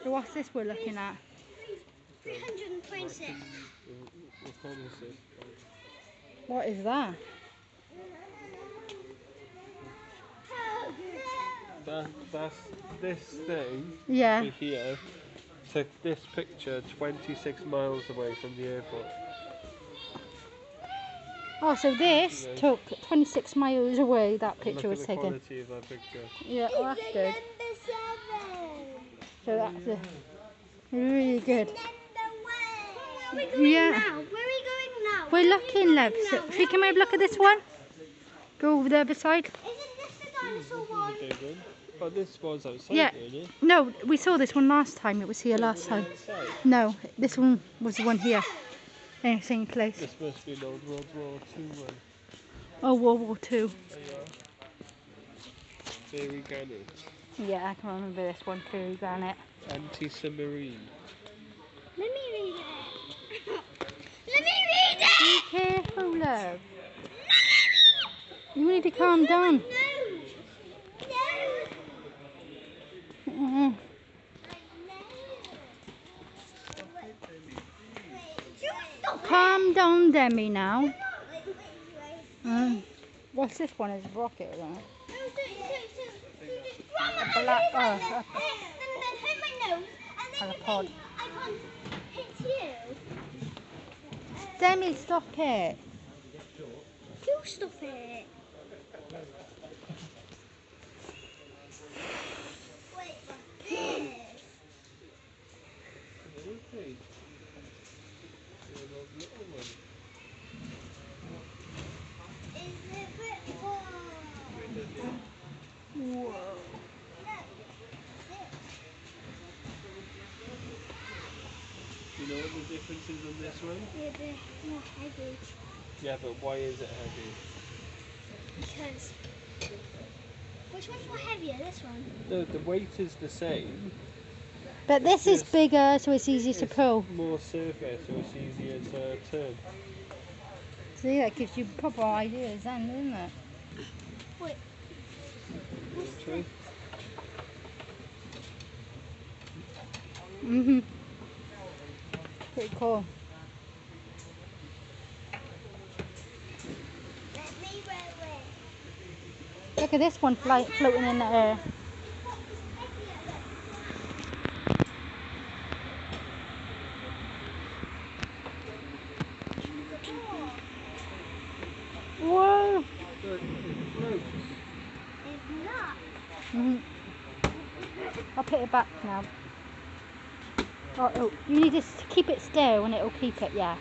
So what's this we're looking at? 326. What is that? That's this thing Yeah. here took this picture 26 miles away from the airport. Oh, so this took 26 miles away, that picture was Look at the taken. quality of that picture. Yeah, oh, that's good. So that's really good. Where are we going Yeah. now? Where are we going now? We're looking, love. So, should we come over look at this one? Go over the other side? Isn't this the dinosaur one? Big one. Oh, this was outside, Yeah. really. No, we saw this one last time. It was here last time. Outside. No, this one was the one here. In the same place. This must be an old World War II one. Oh, World War II. Fairy Granite. Yeah, I can remember this one, Fairy Granite. Anti-submarine. Let me read it. Let me read it! Be careful, love. You need to calm down. No. Calm down, Demi, now. What's this one? Is a rocket, isn't it? Black, And then hurt my nose, and then and a you pod. think I can't hit you. Demi, stop it. You stop it. Wait, this. Okay. Is it bit more? Whoa. You know what the difference is on this one? Yeah, they're more heavy. Yeah, but why is it heavy? Because. Which one's more heavier? This one? No, the weight is the same. But this is bigger, so it's easier to It's pull. more surface, so it's easier to turn. See, that gives you proper ideas then, doesn't it? Wait. True. Pretty cool. Let me roll it. Look at this one floating in the air. Whoa! Look, it floats. It's not. I'll put it back now. Oh, you need to keep it still and it'll keep it, yeah.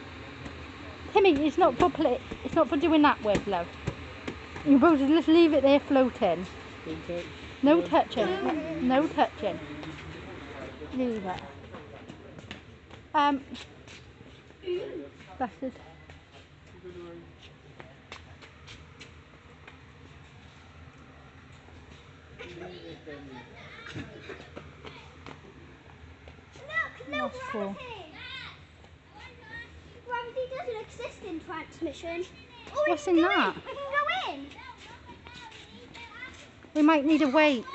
Timmy, it's not for doing that with, love. You're supposed to just leave it there floating. Don't touch. No touching. No touching. Leave it. That's it. No That's cool. gravity. Gravity doesn't exist in transmission. Oh, What's in that? I can go in. We might need a weight.